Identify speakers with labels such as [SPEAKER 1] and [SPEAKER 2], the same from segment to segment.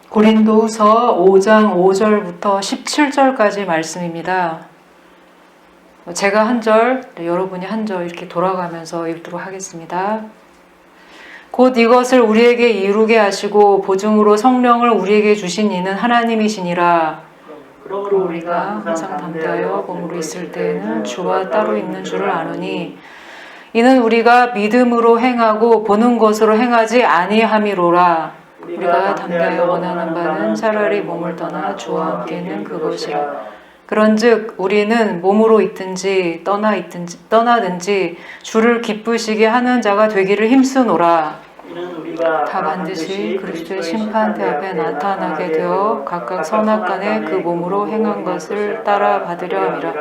[SPEAKER 1] 고린도후서 5장 5절부터 17절까지 말씀입니다. 제가 한 절, 여러분이 한 절 이렇게 돌아가면서 읽도록 하겠습니다. 곧 이것을 우리에게 이루게 하시고 보증으로 성령을 우리에게 주신 이는 하나님이시니라. 그러므로 우리가 항상 담대하여 몸으로 있을 때에는 주와 따로 있는 줄을 아노니 이는 우리가 믿음으로 행하고 보는 것으로 행하지 아니함이로라. 우리가 담대하여 원하는 바는 차라리 몸을 떠나 주와 함께 있는 그것이라. 그런즉 우리는 몸으로 있든지 떠나든지 주를 기쁘시게 하는 자가 되기를 힘쓰노라. 다 반드시 그리스도의 심판대 앞에 나타나게 되어 각각 선악간에 그 몸으로 행한 것을 따라 받으려 함이라.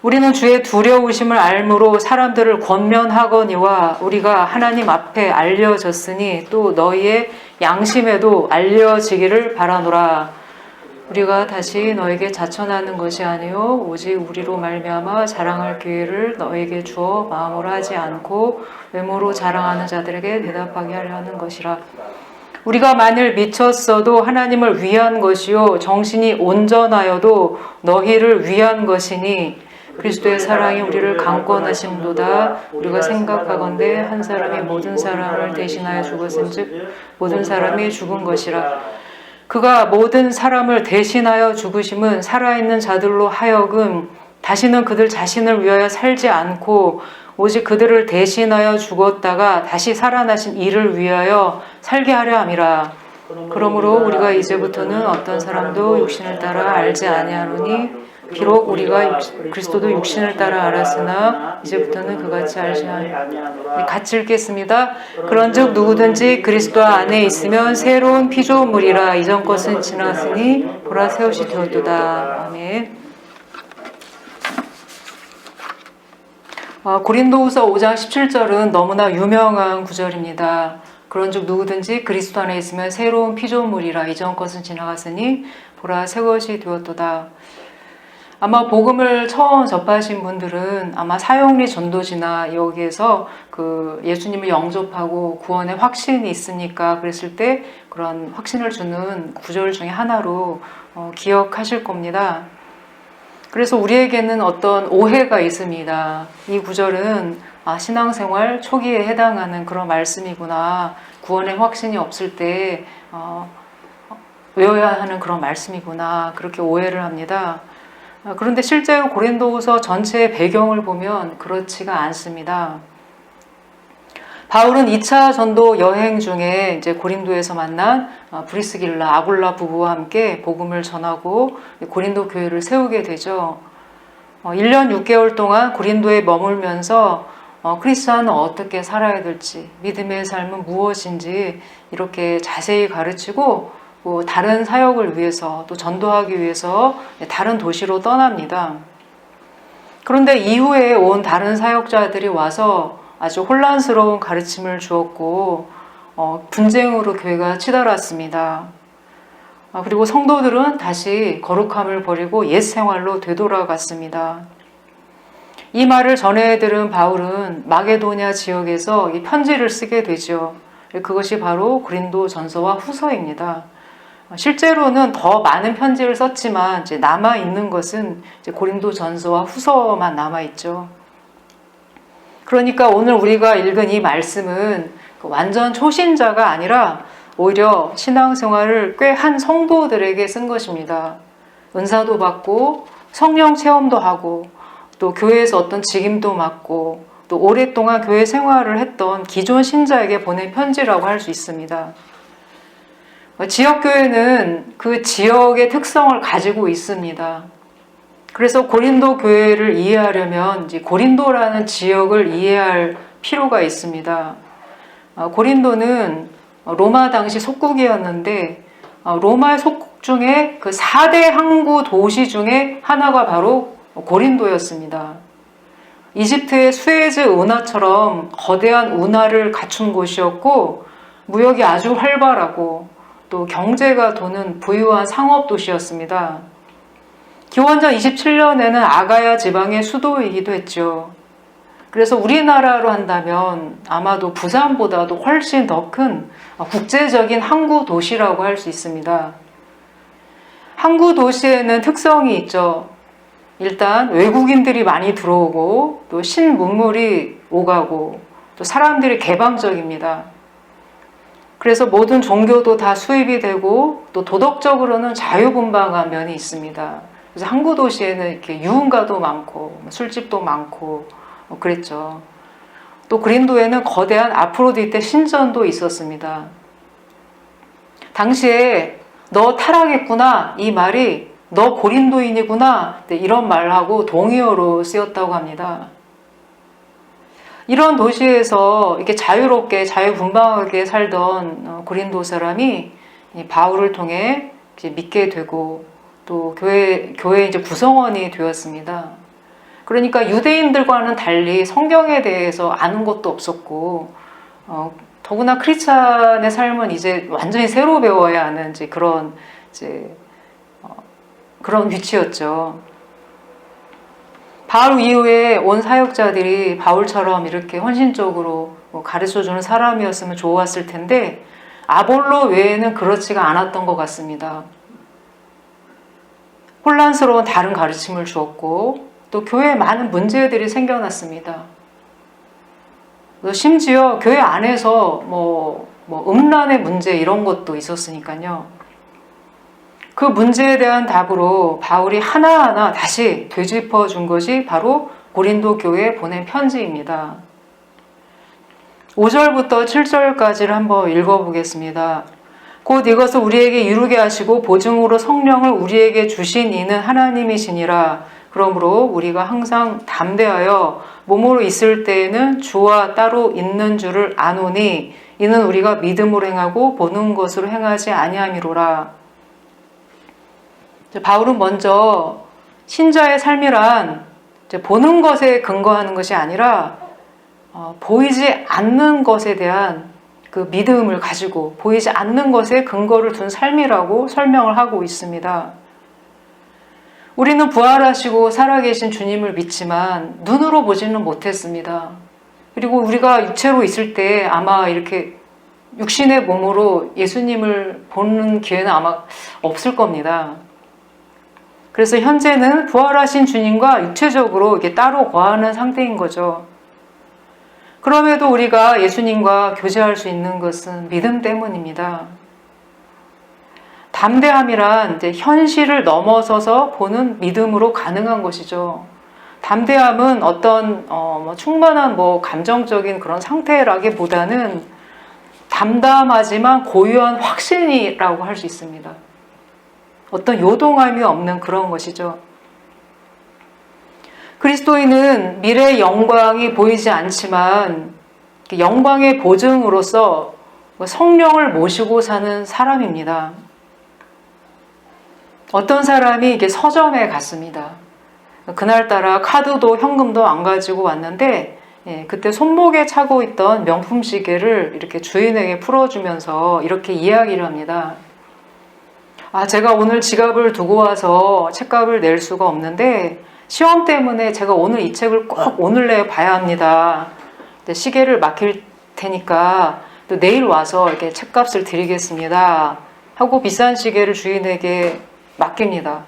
[SPEAKER 1] 우리는 주의 두려우심을 알므로 사람들을 권면하거니와 우리가 하나님 앞에 알려졌으니 또 너희의 양심에도 알려지기를 바라노라. 우리가 다시 너에게 자천하는 것이 아니요 오직 우리로 말미암아 자랑할 기회를 너에게 주어 마음으로 하지 않고 외모로 자랑하는 자들에게 대답하게 하려 하는 것이라. 우리가 만일 미쳤어도 하나님을 위한 것이요 정신이 온전하여도 너희를 위한 것이니 그리스도의 사랑이 우리를 강권하심도다. 우리가 생각하건대 한 사람이 모든 사람을 대신하여 죽었은즉 모든 사람이 죽은 것이라. 그가 모든 사람을 대신하여 죽으심은 살아있는 자들로 하여금 다시는 그들 자신을 위하여 살지 않고 오직 그들을 대신하여 죽었다가 다시 살아나신 이를 위하여 살게 하려 함이라. 그러므로 우리가 이제부터는 어떤 사람도 육신을 따라 알지 아니하노니 비록 우리가 그리스도도 육신을 따라 알았으나 이제부터는 그같이 알지 아니하노라. 같이 읽겠습니다. 그런즉 누구든지 그리스도 안에 있으면 새로운 피조물이라. 이전 것은 지났으니 보라 새 옷이 되었도다. 아멘. 고린도후서 5장 17절은 너무나 유명한 구절입니다. 그런즉 누구든지 그리스도 안에 있으면 새로운 피조물이라. 이전 것은 지나갔으니 보라 새 것이 되었도다. 아마 복음을 처음 접하신 분들은 아마 사형리 전도지나 여기에서 그 예수님을 영접하고 구원의 확신이 있으니까 그랬을 때 그런 확신을 주는 구절 중에 하나로 기억하실 겁니다. 그래서 우리에게는 어떤 오해가 있습니다. 이 구절은 신앙생활 초기에 해당하는 그런 말씀이구나. 구원의 확신이 없을 때 외워야 하는 그런 말씀이구나. 그렇게 오해를 합니다. 그런데 실제로 고린도후서 전체의 배경을 보면 그렇지가 않습니다. 바울은 2차 전도 여행 중에 이제 고린도에서 만난 브리스길라, 아굴라 부부와 함께 복음을 전하고 고린도 교회를 세우게 되죠. 1년 6개월 동안 고린도에 머물면서 크리스천은 어떻게 살아야 될지, 믿음의 삶은 무엇인지 이렇게 자세히 가르치고 다른 사역을 위해서 또 전도하기 위해서 다른 도시로 떠납니다. 그런데 이후에 온 다른 사역자들이 와서 아주 혼란스러운 가르침을 주었고 분쟁으로 교회가 치달았습니다. 그리고 성도들은 다시 거룩함을 버리고 옛 생활로 되돌아갔습니다. 이 말을 전해 들은 바울은 마게도냐 지역에서 이 편지를 쓰게 되죠. 그것이 바로 고린도 전서와 후서입니다. 실제로는 더 많은 편지를 썼지만 이제 남아있는 것은 이제 고린도 전서와 후서만 남아있죠. 그러니까 오늘 우리가 읽은 이 말씀은 완전 초신자가 아니라 오히려 신앙생활을 꽤 한 성도들에게 쓴 것입니다. 은사도 받고 성령 체험도 하고 또 교회에서 어떤 직임도 맡고 또 오랫동안 교회 생활을 했던 기존 신자에게 보낸 편지라고 할 수 있습니다. 지역교회는 그 지역의 특성을 가지고 있습니다. 그래서 고린도 교회를 이해하려면 이제 고린도라는 지역을 이해할 필요가 있습니다. 고린도는 로마 당시 속국이었는데 로마의 속국 중에 그 4대 항구 도시 중에 하나가 바로 고린도였습니다. 이집트의 수에즈 운하처럼 거대한 운하를 갖춘 곳이었고 무역이 아주 활발하고 또 경제가 도는 부유한 상업 도시였습니다. 기원전 27년에는 아가야 지방의 수도이기도 했죠. 그래서 우리나라로 한다면 아마도 부산보다도 훨씬 더 큰 국제적인 항구 도시라고 할 수 있습니다. 항구 도시에는 특성이 있죠. 일단 외국인들이 많이 들어오고 또 신문물이 오가고 또 사람들이 개방적입니다. 그래서 모든 종교도 다 수입이 되고 또 도덕적으로는 자유분방한 면이 있습니다. 그래서 항구 도시에는 이렇게 유흥가도 많고 술집도 많고 그랬죠. 또 그린도에는 거대한 아프로디테 신전도 있었습니다. 당시에 너 타락했구나 이 말이 너 고린도인이구나 이런 말하고 동의어로 쓰였다고 합니다. 이런 도시에서 이렇게 자유롭게 자유분방하게 살던 고린도 사람이 바울을 통해 이제 믿게 되고 또 교회 이제 구성원이 되었습니다. 그러니까 유대인들과는 달리 성경에 대해서 아는 것도 없었고 더구나 크리스찬의 삶은 이제 완전히 새로 배워야 하는 이제 그런 위치였죠. 바울 이후에 온 사역자들이 바울처럼 이렇게 헌신적으로 가르쳐주는 사람이었으면 좋았을 텐데 아볼로 외에는 그렇지가 않았던 것 같습니다. 혼란스러운 다른 가르침을 주었고 또 교회에 많은 문제들이 생겨났습니다. 심지어 교회 안에서 음란의 문제 이런 것도 있었으니까요. 그 문제에 대한 답으로 바울이 하나하나 다시 되짚어 준 것이 바로 고린도 교회에 보낸 편지입니다. 5절부터 7절까지를 한번 읽어보겠습니다. 곧 이것을 우리에게 이루게 하시고 보증으로 성령을 우리에게 주신 이는 하나님이시니라. 그러므로 우리가 항상 담대하여 몸으로 있을 때에는 주와 따로 있는 줄을 아노니 이는 우리가 믿음으로 행하고 보는 것으로 행하지 아니함이로라. 바울은 먼저 신자의 삶이란 보는 것에 근거하는 것이 아니라 보이지 않는 것에 대한 그 믿음을 가지고 보이지 않는 것에 근거를 둔 삶이라고 설명을 하고 있습니다. 우리는 부활하시고 살아계신 주님을 믿지만 눈으로 보지는 못했습니다. 그리고 우리가 육체로 있을 때 아마 이렇게 육신의 몸으로 예수님을 보는 기회는 아마 없을 겁니다. 그래서 현재는 부활하신 주님과 육체적으로 이렇게 따로 거하는 상태인 거죠. 그럼에도 우리가 예수님과 교제할 수 있는 것은 믿음 때문입니다. 담대함이란 이제 현실을 넘어서서 보는 믿음으로 가능한 것이죠. 담대함은 어떤 충만한 감정적인 그런 상태라기보다는 담담하지만 고유한 확신이라고 할 수 있습니다. 어떤 요동함이 없는 그런 것이죠. 그리스도인은 미래의 영광이 보이지 않지만 영광의 보증으로서 성령을 모시고 사는 사람입니다. 어떤 사람이 이게 서점에 갔습니다. 그날따라 카드도 현금도 안 가지고 왔는데 그때 손목에 차고 있던 명품 시계를 이렇게 주인에게 풀어주면서 이렇게 이야기를 합니다. 제가 오늘 지갑을 두고 와서 책값을 낼 수가 없는데 시험 때문에 제가 오늘 이 책을 꼭 오늘 내에 봐야 합니다. 시계를 맡길 테니까 또 내일 와서 이렇게 책값을 드리겠습니다. 하고 비싼 시계를 주인에게 맡깁니다.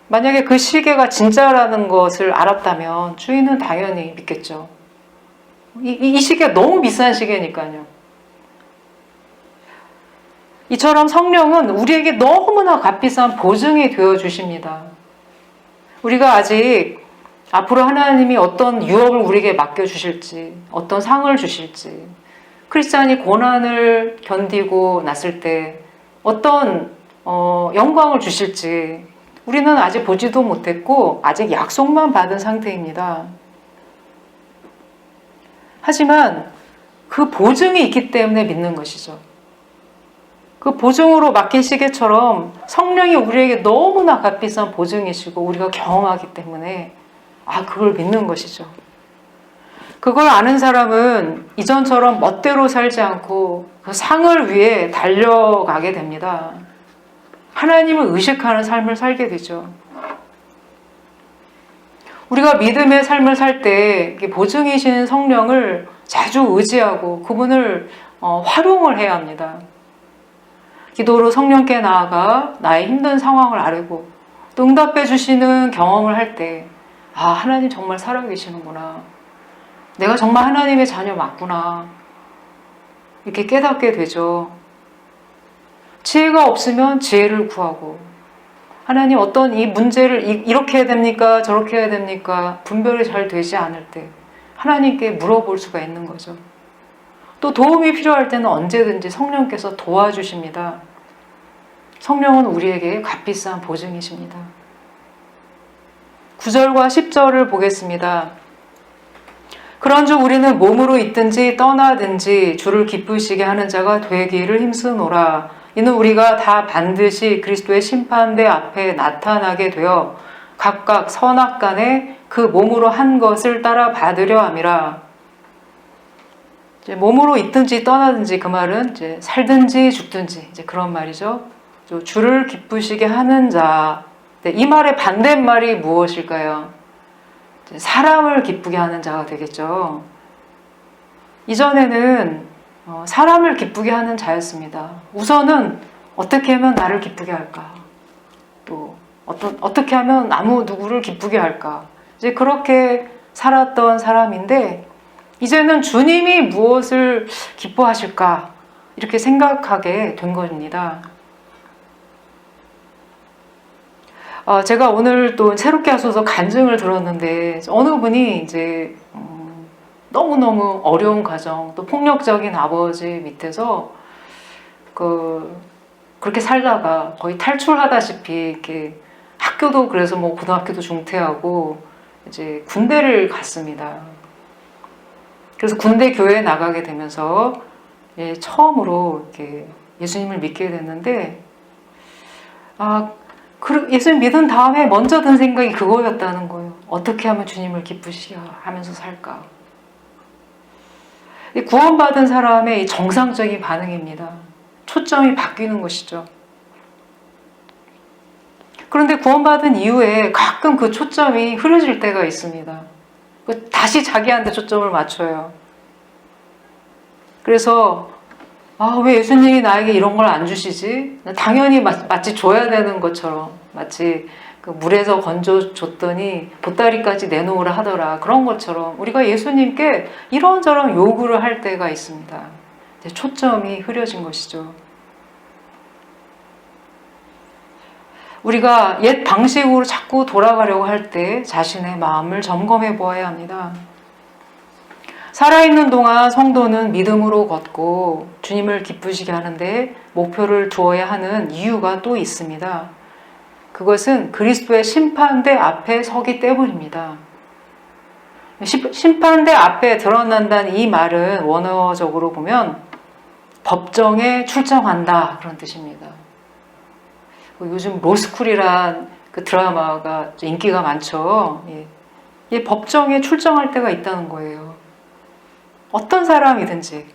[SPEAKER 1] 만약에 그 시계가 진짜라는 것을 알았다면 주인은 당연히 믿겠죠. 이 시계가 너무 비싼 시계니까요. 이처럼 성령은 우리에게 너무나 값비싼 보증이 되어 주십니다. 우리가 아직 앞으로 하나님이 어떤 유업을 우리에게 맡겨주실지, 어떤 상을 주실지, 크리스찬이 고난을 견디고 났을 때 어떤 영광을 주실지 우리는 아직 보지도 못했고 아직 약속만 받은 상태입니다. 하지만 그 보증이 있기 때문에 믿는 것이죠. 그 보증으로 맡긴 시계처럼 성령이 우리에게 너무나 값비싼 보증이시고 우리가 경험하기 때문에 그걸 믿는 것이죠. 그걸 아는 사람은 이전처럼 멋대로 살지 않고 그 상을 위해 달려가게 됩니다. 하나님을 의식하는 삶을 살게 되죠. 우리가 믿음의 삶을 살 때 보증이신 성령을 자주 의지하고 그분을 활용을 해야 합니다. 기도로 성령께 나아가 나의 힘든 상황을 아뢰고 또 응답해 주시는 경험을 할 때 하나님 정말 살아계시는구나. 내가 정말 하나님의 자녀 맞구나. 이렇게 깨닫게 되죠. 지혜가 없으면 지혜를 구하고 하나님 어떤 이 문제를 이렇게 해야 됩니까? 저렇게 해야 됩니까? 분별이 잘 되지 않을 때 하나님께 물어볼 수가 있는 거죠. 또 도움이 필요할 때는 언제든지 성령께서 도와주십니다. 성령은 우리에게 값비싼 보증이십니다. 9절과 10절을 보겠습니다. 그런즉 우리는 몸으로 있든지 떠나든지 주를 기쁘시게 하는 자가 되기를 힘쓰노라. 이는 우리가 다 반드시 그리스도의 심판대 앞에 나타나게 되어 각각 선악간에 그 몸으로 한 것을 따라 받으려 함이라. 이제 몸으로 있든지 떠나든지 그 말은 이제 살든지 죽든지 이제 그런 말이죠. 주를 기쁘시게 하는 자. 이 말의 반대말이 무엇일까요? 사람을 기쁘게 하는 자가 되겠죠. 이전에는 사람을 기쁘게 하는 자였습니다. 우선은 어떻게 하면 나를 기쁘게 할까? 또 어떻게 하면 아무 누구를 기쁘게 할까? 이제 그렇게 살았던 사람인데 이제는 주님이 무엇을 기뻐하실까? 이렇게 생각하게 된 겁니다. 제가 오늘 또 새롭게 하셔서 간증을 들었는데 어느 분이 이제 너무너무 어려운 가정 또 폭력적인 아버지 밑에서 그렇게 살다가 거의 탈출하다시피 이렇게 학교도 그래서 뭐 고등학교도 중퇴하고 이제 군대를 갔습니다. 그래서 군대 교회에 나가게 되면서 처음으로 이렇게 예수님을 믿게 됐는데 예수님 믿은 다음에 먼저 든 생각이 그거였다는 거예요. 어떻게 하면 주님을 기쁘시게 하면서 살까? 구원받은 사람의 이 정상적인 반응입니다. 초점이 바뀌는 것이죠. 그런데 구원받은 이후에 가끔 그 초점이 흐려질 때가 있습니다. 다시 자기한테 초점을 맞춰요. 그래서 왜 예수님이 나에게 이런 걸 안 주시지? 당연히 마치 줘야 되는 것처럼 마치 그 물에서 건져줬더니 보따리까지 내놓으라 하더라. 그런 것처럼 우리가 예수님께 이런저런 요구를 할 때가 있습니다. 초점이 흐려진 것이죠. 우리가 옛 방식으로 자꾸 돌아가려고 할 때 자신의 마음을 점검해 보아야 합니다. 살아있는 동안 성도는 믿음으로 걷고 주님을 기쁘시게 하는데 목표를 두어야 하는 이유가 또 있습니다. 그것은 그리스도의 심판대 앞에 서기 때문입니다. 심판대 앞에 드러난다는 이 말은 원어적으로 보면 법정에 출정한다 그런 뜻입니다. 요즘 로스쿨이란 그 드라마가 인기가 많죠. 법정에 출정할 때가 있다는 거예요. 어떤 사람이든지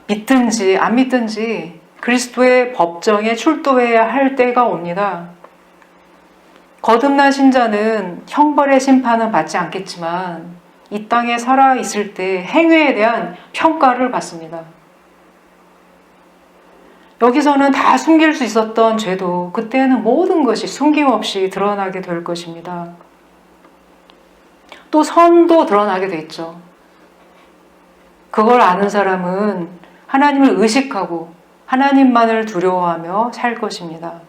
[SPEAKER 1] 믿든지 안 믿든지 그리스도의 법정에 출두해야 할 때가 옵니다. 거듭난 신자는 형벌의 심판은 받지 않겠지만 이 땅에 살아있을 때 행위에 대한 평가를 받습니다. 여기서는 다 숨길 수 있었던 죄도 그때는 모든 것이 숨김없이 드러나게 될 것입니다. 또 선도 드러나게 돼 있죠. 그걸 아는 사람은 하나님을 의식하고 하나님만을 두려워하며 살 것입니다.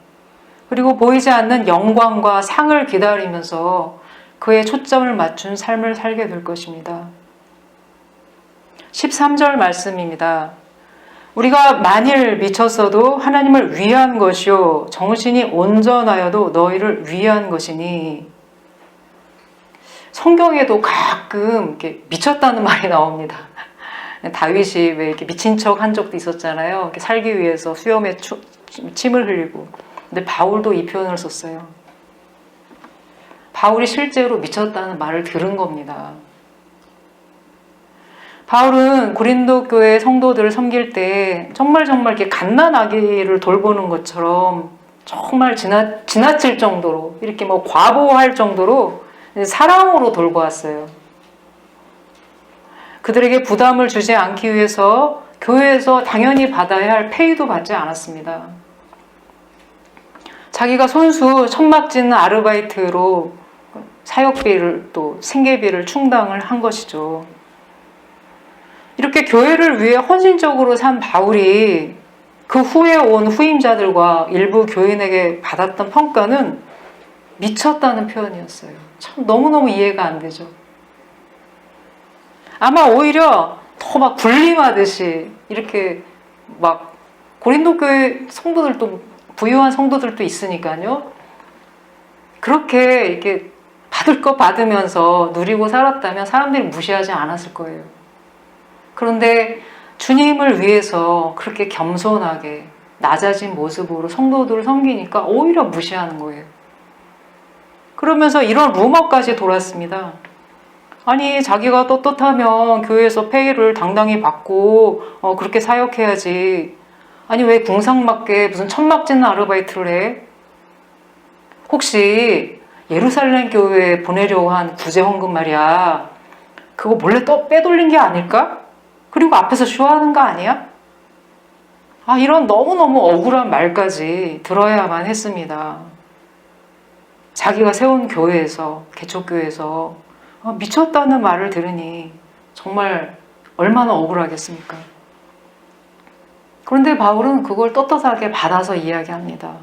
[SPEAKER 1] 그리고 보이지 않는 영광과 상을 기다리면서 그의 초점을 맞춘 삶을 살게 될 것입니다. 13절 말씀입니다. 우리가 만일 미쳤어도 하나님을 위한 것이요 정신이 온전하여도 너희를 위한 것이니. 성경에도 가끔 이렇게 미쳤다는 말이 나옵니다. 다윗이 왜 이렇게 미친 척 한 적도 있었잖아요. 이렇게 살기 위해서 수염에 침을 흘리고. 근데 바울도 이 표현을 썼어요. 바울이 실제로 미쳤다는 말을 들은 겁니다. 바울은 고린도 교회 성도들을 섬길 때 정말 이렇게 갓난아기를 돌보는 것처럼 정말 지나칠 정도로 이렇게 뭐 과보할 정도로 사랑으로 돌보았어요. 그들에게 부담을 주지 않기 위해서 교회에서 당연히 받아야 할 페이도 받지 않았습니다. 자기가 손수 천막 짓는 아르바이트로 사역비를 또 생계비를 충당을 한 것이죠. 이렇게 교회를 위해 헌신적으로 산 바울이 그 후에 온 후임자들과 일부 교인에게 받았던 평가는 미쳤다는 표현이었어요. 참 너무너무 이해가 안 되죠. 아마 오히려 더 막 군림하듯이 이렇게 막 고린도 교회 성도들도 부유한 성도들도 있으니까요. 그렇게 이렇게 받을 거 받으면서 누리고 살았다면 사람들이 무시하지 않았을 거예요. 그런데 주님을 위해서 그렇게 겸손하게 낮아진 모습으로 성도들을 섬기니까 오히려 무시하는 거예요. 그러면서 이런 루머까지 돌았습니다. 아니 자기가 떳떳하면 교회에서 페이를 당당히 받고 그렇게 사역해야지. 아니 왜 궁상맞게 무슨 천막 짓는 아르바이트를 해? 혹시 예루살렘 교회에 보내려고 한 구제 헌금 말이야. 그거 몰래 또 빼돌린 게 아닐까? 그리고 앞에서 쇼하는 거 아니야? 이런 너무너무 억울한 말까지 들어야만 했습니다. 자기가 세운 교회에서, 개척교회에서 미쳤다는 말을 들으니 정말 얼마나 억울하겠습니까? 그런데 바울은 그걸 떳떳하게 받아서 이야기합니다.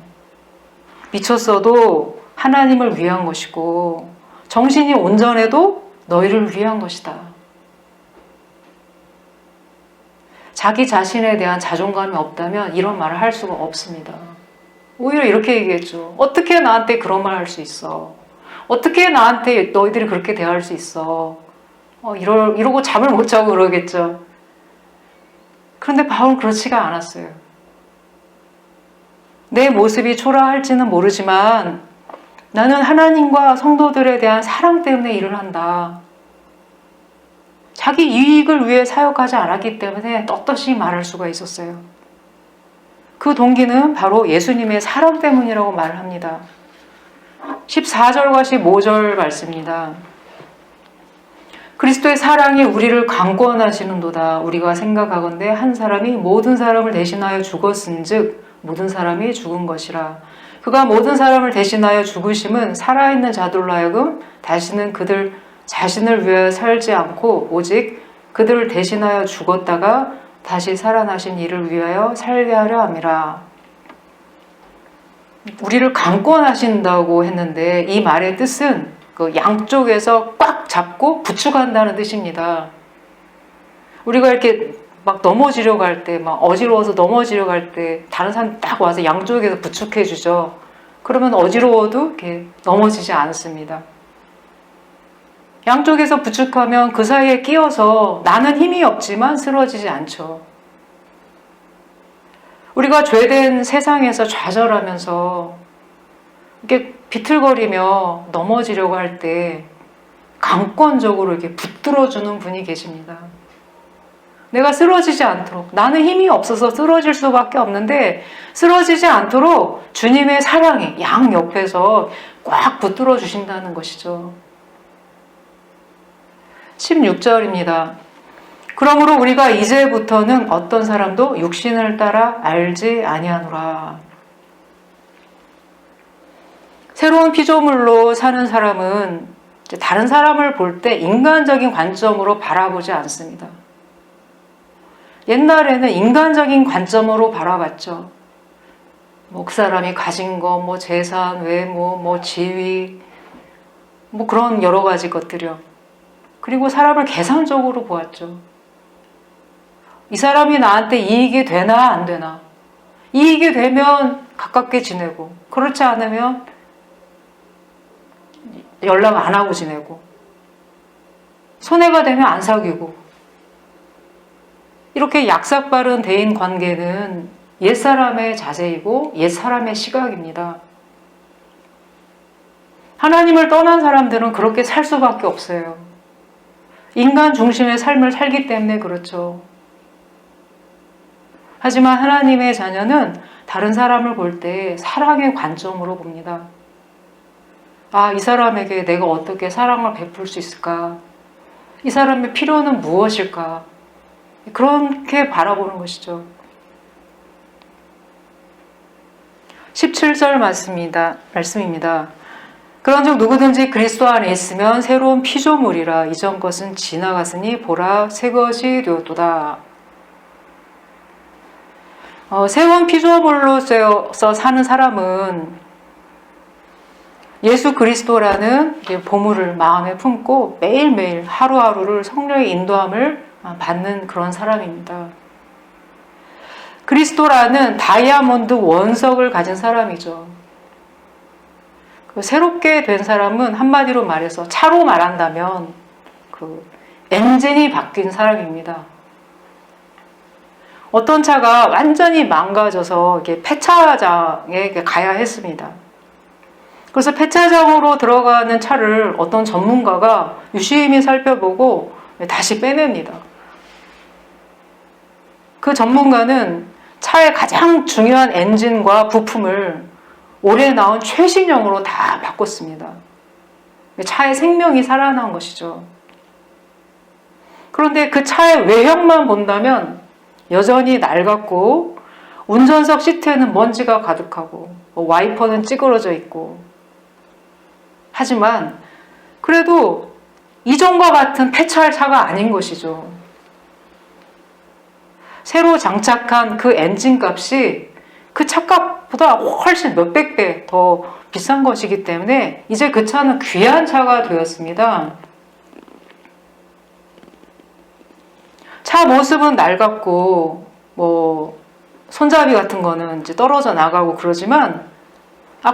[SPEAKER 1] 미쳤어도 하나님을 위한 것이고 정신이 온전해도 너희를 위한 것이다. 자기 자신에 대한 자존감이 없다면 이런 말을 할 수가 없습니다. 오히려 이렇게 얘기했죠. 어떻게 나한테 그런 말 할 수 있어? 어떻게 나한테 너희들이 그렇게 대할 수 있어? 이러고 잠을 못 자고 그러겠죠. 그런데 바울은 그렇지가 않았어요. 내 모습이 초라할지는 모르지만 나는 하나님과 성도들에 대한 사랑 때문에 일을 한다. 자기 이익을 위해 사역하지 않았기 때문에 떳떳이 말할 수가 있었어요. 그 동기는 바로 예수님의 사랑 때문이라고 말을 합니다. 14절과 15절 말씀입니다. 그리스도의 사랑이 우리를 강권하시는도다. 우리가 생각하건대 한 사람이 모든 사람을 대신하여 죽었은즉 모든 사람이 죽은 것이라. 그가 모든 사람을 대신하여 죽으심은 살아있는 자들로 하여금 다시는 그들 자신을 위하여 살지 않고 오직 그들을 대신하여 죽었다가 다시 살아나신 이를 위하여 살게 하려 함이라. 우리를 강권하신다고 했는데 이 말의 뜻은 그 양쪽에서 꽉 잡고 부축한다는 뜻입니다. 우리가 이렇게 막 넘어지려고 할 때, 막 어지러워서 넘어지려고 할 때 다른 사람 딱 와서 양쪽에서 부축해 주죠. 그러면 어지러워도 이렇게 넘어지지 않습니다. 양쪽에서 부축하면 그 사이에 끼어서 나는 힘이 없지만 쓰러지지 않죠. 우리가 죄된 세상에서 좌절하면서 이렇게 비틀거리며 넘어지려고 할 때 강권적으로 이렇게 붙들어주는 분이 계십니다. 내가 쓰러지지 않도록, 나는 힘이 없어서 쓰러질 수밖에 없는데 쓰러지지 않도록 주님의 사랑이 양옆에서 꽉 붙들어 주신다는 것이죠. 16절입니다. 그러므로 우리가 이제부터는 어떤 사람도 육신을 따라 알지 아니하노라. 새로운 피조물로 사는 사람은 다른 사람을 볼 때 인간적인 관점으로 바라보지 않습니다. 옛날에는 인간적인 관점으로 바라봤죠. 그 사람이 가진 거, 재산, 외모, 지위, 그런 여러 가지 것들이요. 그리고 사람을 계산적으로 보았죠. 이 사람이 나한테 이익이 되나 안 되나. 이익이 되면 가깝게 지내고 그렇지 않으면 연락 안 하고 지내고 손해가 되면 안 사귀고 이렇게 약삭빠른 대인 관계는 옛사람의 자세이고 옛사람의 시각입니다. 하나님을 떠난 사람들은 그렇게 살 수밖에 없어요. 인간 중심의 삶을 살기 때문에 그렇죠. 하지만 하나님의 자녀는 다른 사람을 볼 때 사랑의 관점으로 봅니다. 이 사람에게 내가 어떻게 사랑을 베풀 수 있을까? 이 사람의 필요는 무엇일까? 그렇게 바라보는 것이죠. 17절 말씀입니다. 그런즉 누구든지 그리스도 안에 있으면 새로운 피조물이라 이전 것은 지나갔으니 보라 새 것이 되었도다. 새로운 피조물로서 사는 사람은 예수 그리스도라는 보물을 마음에 품고 매일매일 하루하루를 성령의 인도함을 받는 그런 사람입니다. 그리스도라는 다이아몬드 원석을 가진 사람이죠. 새롭게 된 사람은 한마디로 말해서 차로 말한다면 그 엔진이 바뀐 사람입니다. 어떤 차가 완전히 망가져서 이렇게 폐차장에 가야 했습니다. 그래서 폐차장으로 들어가는 차를 어떤 전문가가 유심히 살펴보고 다시 빼냅니다. 그 전문가는 차의 가장 중요한 엔진과 부품을 올해 나온 최신형으로 다 바꿨습니다. 차의 생명이 살아난 것이죠. 그런데 그 차의 외형만 본다면 여전히 낡았고 운전석 시트에는 먼지가 가득하고 와이퍼는 찌그러져 있고 하지만 그래도 이전과 같은 폐차할 차가 아닌 것이죠. 새로 장착한 그 엔진 값이 그 차값보다 훨씬 몇백 배 더 비싼 것이기 때문에 이제 그 차는 귀한 차가 되었습니다. 차 모습은 낡았고 손잡이 같은 거는 이제 떨어져 나가고 그러지만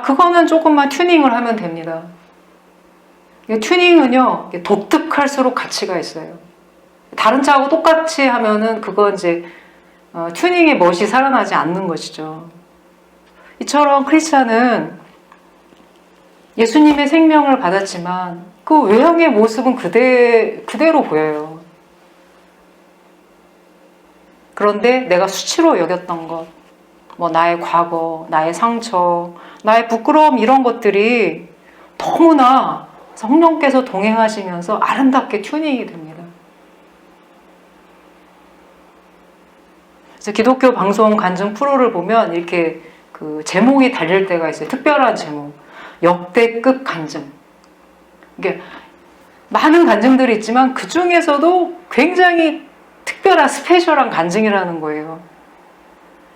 [SPEAKER 1] 그거는 조금만 튜닝을 하면 됩니다. 튜닝은요 독특할수록 가치가 있어요. 다른 차하고 똑같이 하면은 그건 이제 튜닝의 멋이 살아나지 않는 것이죠. 이처럼 크리스찬은 예수님의 생명을 받았지만 그 외형의 모습은 그대로 보여요. 그런데 내가 수치로 여겼던 것, 나의 과거, 나의 상처, 나의 부끄러움 이런 것들이 너무나 성령께서 동행하시면서 아름답게 튜닝이 됩니다. 그래서 기독교 방송 간증 프로를 보면 이렇게 그 제목이 달릴 때가 있어요. 특별한 제목. 역대급 간증. 이게 많은 간증들이 있지만 그 중에서도 굉장히 특별한 스페셜한 간증이라는 거예요.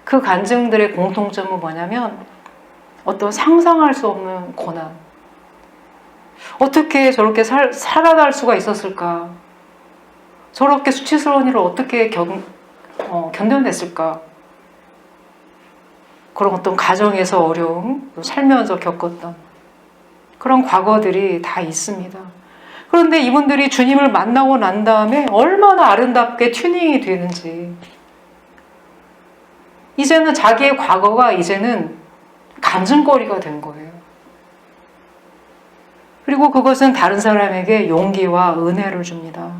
[SPEAKER 1] 그 간증들의 공통점은 뭐냐면 어떤 상상할 수 없는 고난. 어떻게 저렇게 살아날 수가 있었을까? 저렇게 수치스러운 일을 어떻게 견뎌냈을까? 그런 어떤 가정에서 어려움, 살면서 겪었던 그런 과거들이 다 있습니다. 그런데 이분들이 주님을 만나고 난 다음에 얼마나 아름답게 튜닝이 되는지, 이제는 자기의 과거가 이제는 간증거리가 된 거예요. 그리고 그것은 다른 사람에게 용기와 은혜를 줍니다.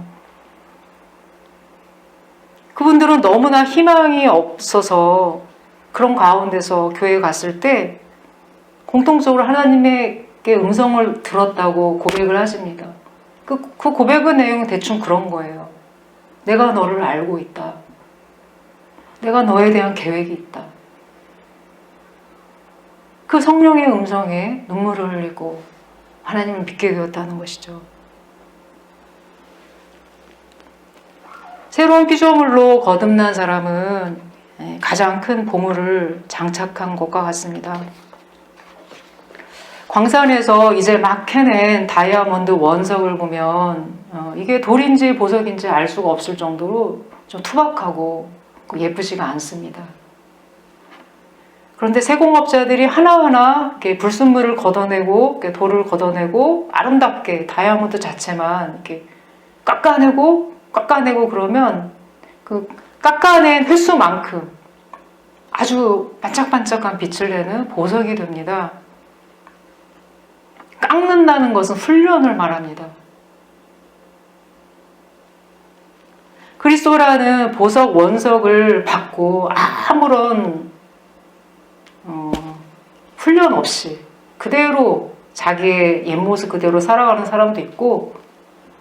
[SPEAKER 1] 그분들은 너무나 희망이 없어서 그런 가운데서 교회에 갔을 때 공통적으로 하나님에게 음성을 들었다고 고백을 하십니다. 그 고백의 내용은 대충 그런 거예요. 내가 너를 알고 있다. 내가 너에 대한 계획이 있다. 그 성령의 음성에 눈물을 흘리고 하나님을 믿게 되었다는 것이죠. 새로운 피조물로 거듭난 사람은 가장 큰 보물을 장착한 것과 같습니다. 광산에서 이제 막 캐낸 다이아몬드 원석을 보면 이게 돌인지 보석인지 알 수가 없을 정도로 좀 투박하고 예쁘지가 않습니다. 그런데 세공업자들이 하나하나 이렇게 불순물을 걷어내고 이렇게 돌을 걷어내고 아름답게 다이아몬드 자체만 이렇게 깎아내고 그러면 그 깎아낸 횟수만큼 아주 반짝반짝한 빛을 내는 보석이 됩니다. 깎는다는 것은 훈련을 말합니다. 그리스도라는 보석 원석을 받고 아무런 훈련 없이 그대로 자기의 옛 모습 그대로 살아가는 사람도 있고,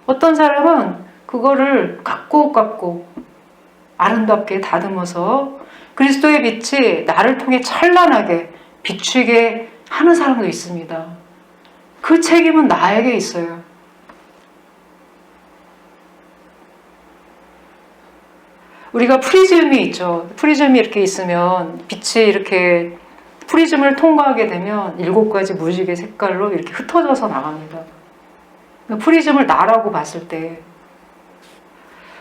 [SPEAKER 1] 어떤 사람은 그거를 깎고 아름답게 다듬어서 그리스도의 빛이 나를 통해 찬란하게 비추게 하는 사람도 있습니다. 그 책임은 나에게 있어요. 우리가 프리즘이 있죠. 프리즘이 이렇게 있으면 빛이 이렇게 프리즘을 통과하게 되면 7가지 무지개 색깔로 이렇게 흩어져서 나갑니다. 프리즘을 나라고 봤을 때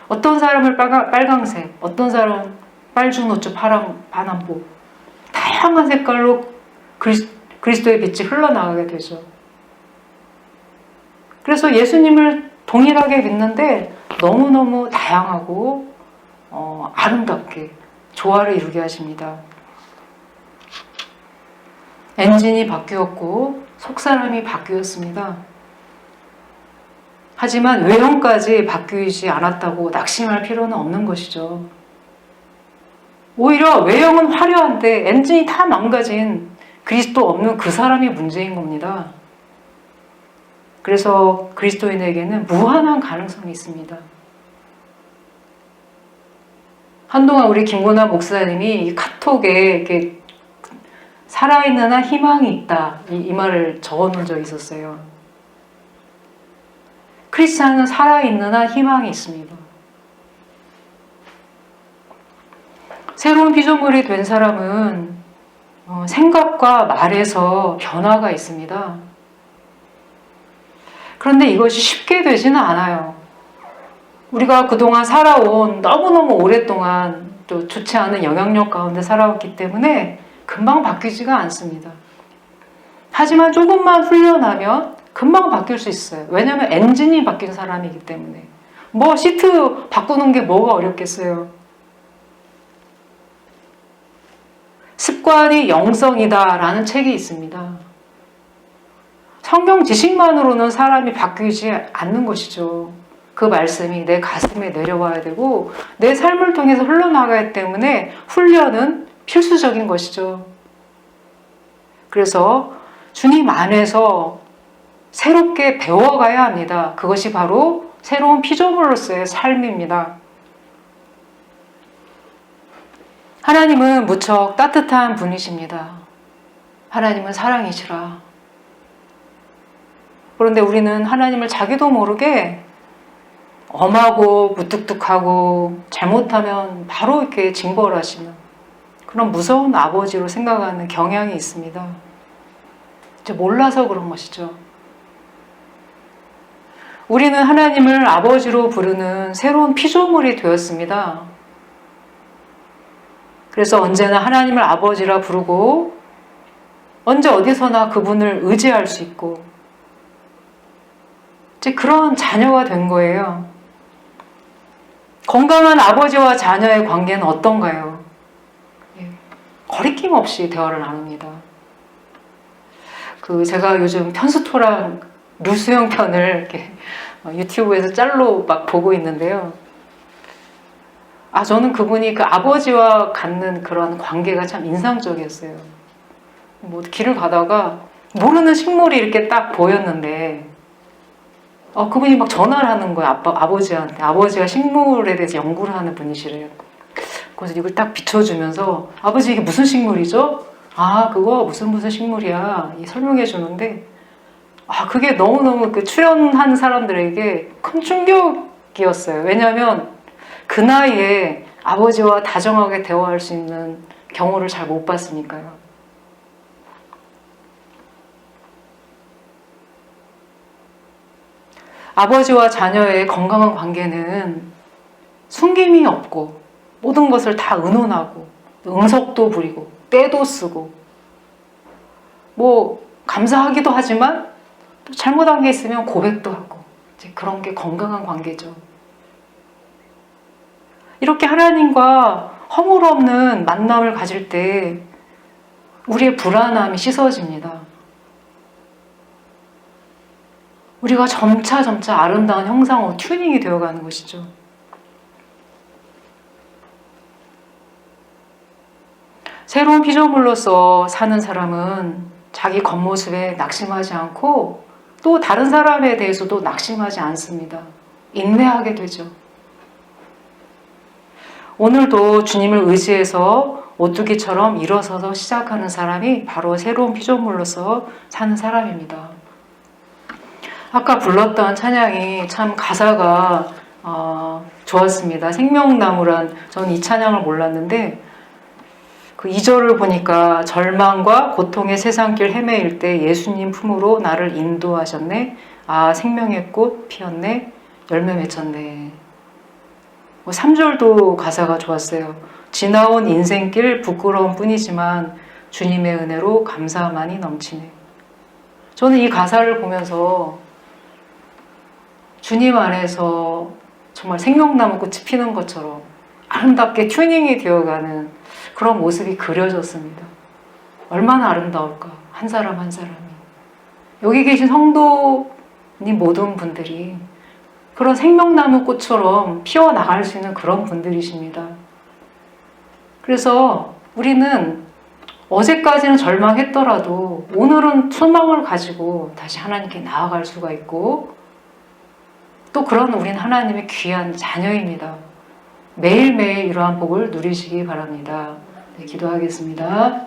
[SPEAKER 1] 어떤 사람을 빨강색, 어떤 사람은 빨주노초, 파랑, 반안보 다양한 색깔로 그리스도의 빛이 흘러나가게 되죠. 그래서 예수님을 동일하게 믿는데 너무너무 다양하고 아름답게 조화를 이루게 하십니다. 엔진이 바뀌었고 속사람이 바뀌었습니다. 하지만 외형까지 바뀌지 않았다고 낙심할 필요는 없는 것이죠. 오히려 외형은 화려한데 엔진이 다 망가진 그리스도 없는 그 사람이 문제인 겁니다. 그래서 그리스도인에게는 무한한 가능성이 있습니다. 한동안 우리 김건아 목사님이 카톡에 이렇게 살아있는 한 희망이 있다 이 말을 적어놓은 적이 있었어요. 크리스찬은 살아있는 한 희망이 있습니다. 새로운 피조물이 된 사람은 생각과 말에서 변화가 있습니다. 그런데 이것이 쉽게 되지는 않아요. 우리가 그동안 살아온 너무너무 오랫동안 또 좋지 않은 영향력 가운데 살아왔기 때문에 금방 바뀌지가 않습니다. 하지만 조금만 훈련하면 금방 바뀔 수 있어요. 왜냐하면 엔진이 바뀐 사람이기 때문에. 뭐 시트 바꾸는 게 뭐가 어렵겠어요. 습관이 영성이다라는 책이 있습니다. 성경 지식만으로는 사람이 바뀌지 않는 것이죠. 그 말씀이 내 가슴에 내려와야 되고 내 삶을 통해서 흘러나가기 때문에 훈련은 필수적인 것이죠. 그래서 주님 안에서 새롭게 배워가야 합니다. 그것이 바로 새로운 피조물로서의 삶입니다. 하나님은 무척 따뜻한 분이십니다. 하나님은 사랑이시라. 그런데 우리는 하나님을 자기도 모르게 엄하고 무뚝뚝하고 잘못하면 바로 이렇게 징벌하시는 그런 무서운 아버지로 생각하는 경향이 있습니다. 이제 몰라서 그런 것이죠. 우리는 하나님을 아버지로 부르는 새로운 피조물이 되었습니다. 그래서 언제나 하나님을 아버지라 부르고 언제 어디서나 그분을 의지할 수 있고 이제 그런 자녀가 된 거예요. 건강한 아버지와 자녀의 관계는 어떤가요? 거리낌 없이 대화를 나눕니다. 제가 요즘 편수토랑 류수영 편을 이렇게 유튜브에서 짤로 막 보고 있는데요. 저는 그분이 그 아버지와 갖는 그런 관계가 참 인상적이었어요. 뭐 길을 가다가 모르는 식물이 이렇게 딱 보였는데 그분이 막 전화를 하는 거예요. 아버지한테. 아버지가 식물에 대해서 연구를 하는 분이시래요. 그래서 이걸 딱 비춰주면서 아버지 이게 무슨 식물이죠? 그거 무슨 식물이야. 설명해 주는데 그게 너무너무 그 출연한 사람들에게 큰 충격이었어요. 왜냐하면 그 나이에 아버지와 다정하게 대화할 수 있는 경우를 잘 못 봤으니까요. 아버지와 자녀의 건강한 관계는 숨김이 없고 모든 것을 다 의논하고 응석도 부리고 때도 쓰고 뭐 감사하기도 하지만 또 잘못한 게 있으면 고백도 하고 이제 그런 게 건강한 관계죠. 이렇게 하나님과 허물없는 만남을 가질 때 우리의 불안함이 씻어집니다. 우리가 점차 아름다운 형상으로 튜닝이 되어가는 것이죠. 새로운 피조물로서 사는 사람은 자기 겉모습에 낙심하지 않고 또 다른 사람에 대해서도 낙심하지 않습니다. 인내하게 되죠. 오늘도 주님을 의지해서 오뚜기처럼 일어서서 시작하는 사람이 바로 새로운 피조물로서 사는 사람입니다. 아까 불렀던 찬양이 참 가사가 좋았습니다. 생명나무란, 저는 이 찬양을 몰랐는데 그 2절을 보니까 절망과 고통의 세상길 헤매일 때 예수님 품으로 나를 인도하셨네. 아, 생명의 꽃 피었네. 열매 맺혔네. 3절도 가사가 좋았어요. 지나온 인생길 부끄러운 뿐이지만 주님의 은혜로 감사만이 넘치네. 저는 이 가사를 보면서 주님 안에서 정말 생명나무 꽃이 피는 것처럼 아름답게 튜닝이 되어가는 그런 모습이 그려졌습니다. 얼마나 아름다울까, 한 사람 한 사람이. 여기 계신 성도님 모든 분들이 그런 생명나무 꽃처럼 피어나갈 수 있는 그런 분들이십니다. 그래서 우리는 어제까지는 절망했더라도 오늘은 소망을 가지고 다시 하나님께 나아갈 수가 있고, 또 그런 우린 하나님의 귀한 자녀입니다. 매일매일 이러한 복을 누리시기 바랍니다. 네, 기도하겠습니다.